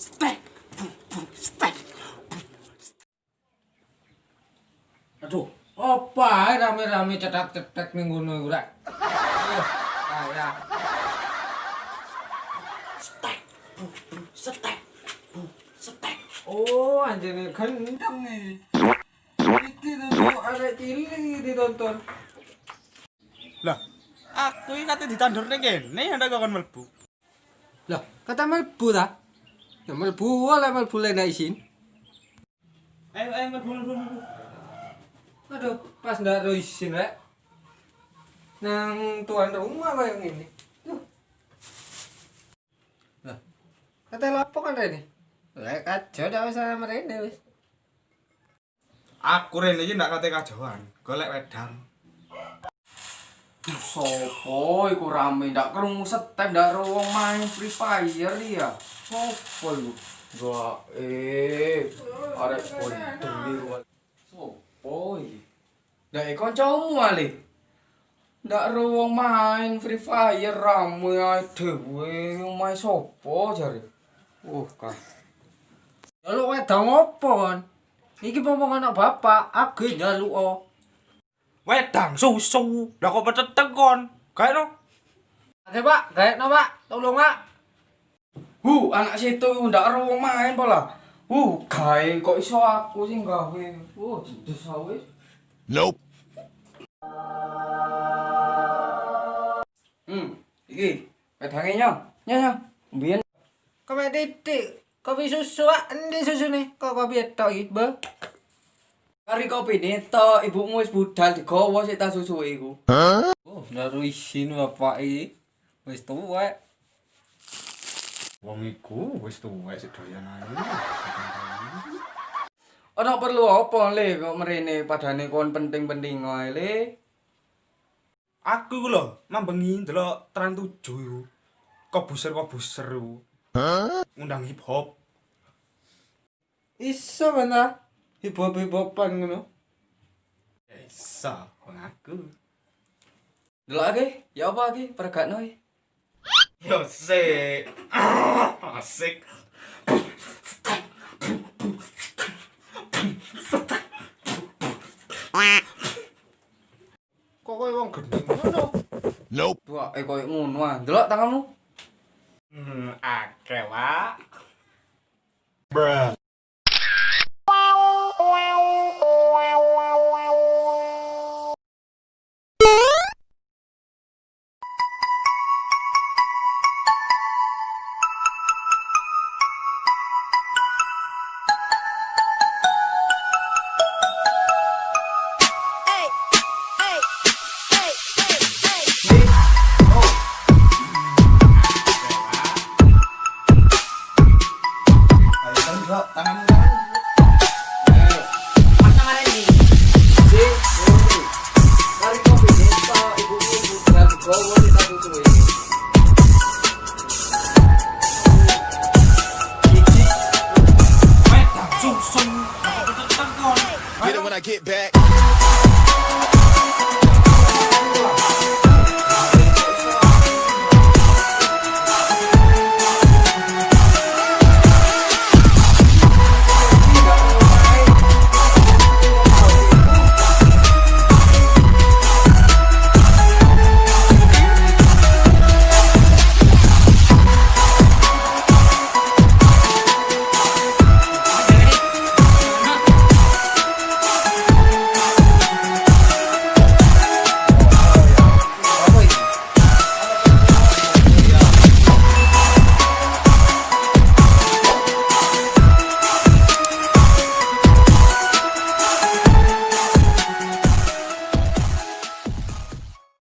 Stek. Stek. Aduh, apa ae rame-rame cetak-cetak ning ngono iku rek. Ya. Stek. Stek. Stek. Oh, anjene gendeng nih. Iki tuh arek cilik ditonton. Lah, aku iki kate ditandur ning kene ndak kon mlebu. Lah, kata mlebu ta? Ya mlebu nek isin. Ayo mlebu. Aduh, pas ndak ro isin rek. Nang tuan rumah kayak ngene. Tuh. Lah, kata lapo kan rene? Lek kajo dak wis sama rene wis. Aku rene iki ndak kate kajoan, golek wedang. Sopo iku rame ndak krungu setem ndak ro wong main Free Fire ya. Sopo iku? Gak arek pondok iku. Sopo iki? Ndak kancamu ale. Ndak ro wong main Free Fire rame ae dhewe omahe sopo jare. Kan. Njaluk wedang opo kon? Iki pomong anak bapak, age njaluk. Wedang susu. Lah kok peteteng kon? Gaekno. Oke, Pak, gaekno, Pak. Tolong, Pak. Anak situ ndak ro wong main pola. Gawe kok iso aku sing gawe. Jedes wis. Nope. Iki wedange nyo. Nyo. Mbiyen kowe titik kopi susu endi susune? Kok kopi tok iki, Mbah? Kari kopi neto, ibumu wis budal digawa sik tas susu iku. Ndak isin bapak iki. Wis tuwek. Wong iku wis tuwek sik doyan ae. Ana perlu apa le kok mrene padane kon penting-penting ae le. Aku iku lho, mambengi ndelok Trans 7 iku. Kobuser iku. Ngundang hip hop. Iso bener. Hip-hopan ngono. Iso, wong aku. Delok iki, ya apa iki? Pergakno iki. Yo sik. Asik. Kok koyo wong gendeng ngono? Nope. Buake koyo ngono ah. Delok tanganmu. Akeh, Pak. Bruh. Get it when I get back.